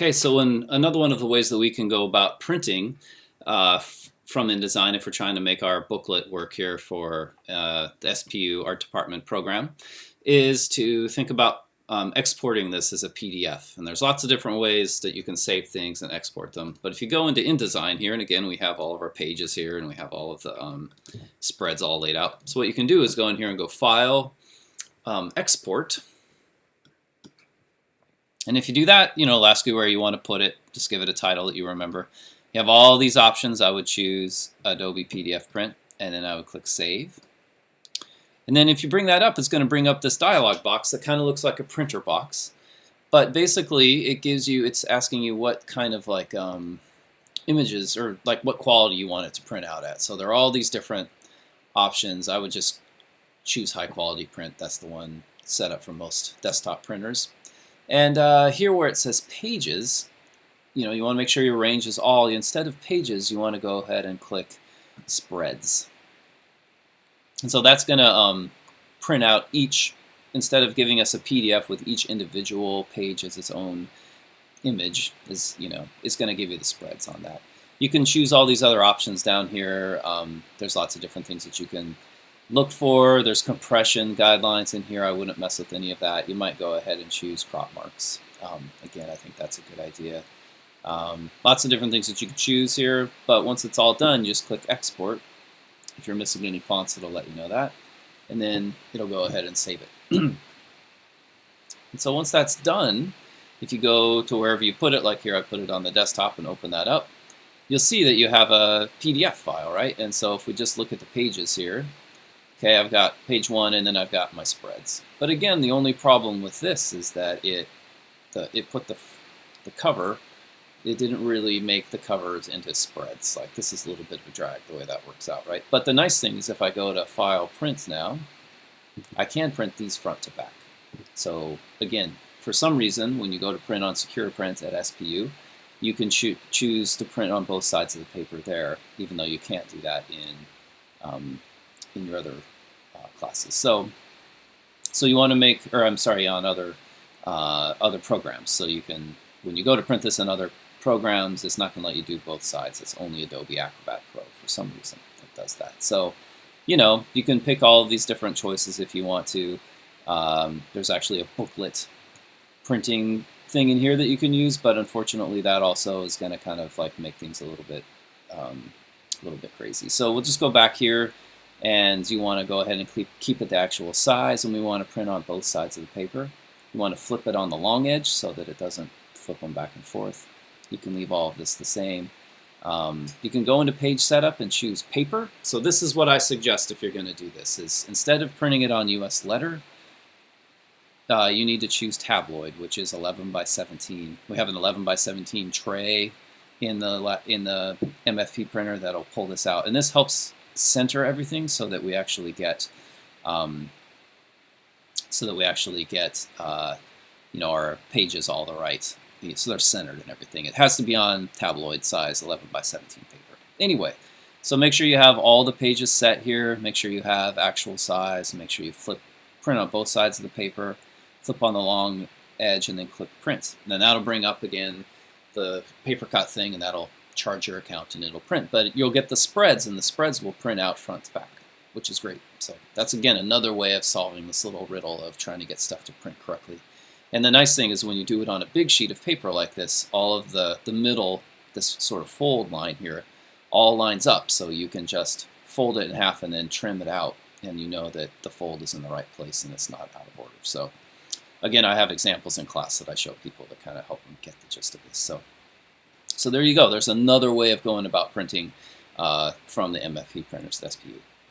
Okay, so another one of the ways that we can go about printing from InDesign, if we're trying to make our booklet work here for the SPU art department program, is to think about exporting this as a PDF. And there's lots of different ways that you can save things and export them. But if you go into InDesign here, and again, we have all of our pages here, and we have all of the spreads all laid out. So what you can do is go in here and go File, Export. And if you do that, it'll ask you where you want to put it. Just give it a title that you remember. You have all these options. I would choose Adobe PDF Print, and then I would click Save. And then if you bring that up, it's going to bring up this dialog box that kind of looks like a printer box. But basically, it's asking you what kind of images or what quality you want it to print out at. So there are all these different options. I would just choose high quality print. That's the one set up for most desktop printers. And here where it says pages, you want to make sure your range is all. Instead of pages, you want to go ahead and click spreads. And so that's going to print out each, instead of giving us a PDF with each individual page as its own image, it's going to give you the spreads on that. You can choose all these other options down here. There's lots of different things that you can look for. There's compression guidelines in here. I wouldn't mess with any of that. You might go ahead and choose crop marks. Again, I think that's a good idea. Lots of different things that you can choose here, but once it's all done, you just click export. If you're missing any fonts, it'll let you know that, and then it'll go ahead and save it. And so once that's done, if you go to wherever you put it, like here I put it on the desktop and open that up, you'll see that you have a PDF file, right? And so if we just look at the pages here, okay, I've got page 1 and then I've got my spreads. But again, the only problem with this is that it put the cover, it didn't really make the covers into spreads. Like, this is a little bit of a drag the way that works out, right? But the nice thing is if I go to File, Print now, I can print these front to back. So again, for some reason, when you go to print on Secure Print at SPU, you can choose to print on both sides of the paper there, even though you can't do that in your other classes. So you want to make, or I'm sorry, on other programs. So you can, when you go to print this in other programs, it's not going to let you do both sides. It's only Adobe Acrobat Pro for some reason that does that. So, you can pick all of these different choices if you want to. There's actually a booklet printing thing in here that you can use, but unfortunately that also is going to kind of make things a little bit crazy. So we'll just go back here, and you want to go ahead and keep it the actual size, and we want to print on both sides of the paper. You want to flip it on the long edge so that it doesn't flip them back and forth. You can leave all of this the same. You can go into page setup and choose paper. So this is what I suggest if you're going to do this, is instead of printing it on US letter, you need to choose tabloid, which is 11 by 17. We have an 11 by 17 tray in the MFP printer that'll pull this out. And this helps center everything so that we actually get our pages all the right, so they're centered and everything. It has to be on tabloid size 11 by 17 paper. Anyway, so make sure you have all the pages set here. Make sure you have actual size. Make sure you print on both sides of the paper, flip on the long edge, and then click print. And then that'll bring up again the paper cut thing, and that'll charge your account and it'll print. But you'll get the spreads, and the spreads will print out front to back, which is great. So that's, again, another way of solving this little riddle of trying to get stuff to print correctly. And the nice thing is when you do it on a big sheet of paper like this, all of the middle, this sort of fold line here, all lines up. So you can just fold it in half and then trim it out, and you know that the fold is in the right place and it's not out of order. So again, I have examples in class that I show people to kind of help them get the gist of this. So there you go. There's another way of going about printing from the MFP printers, the SPU.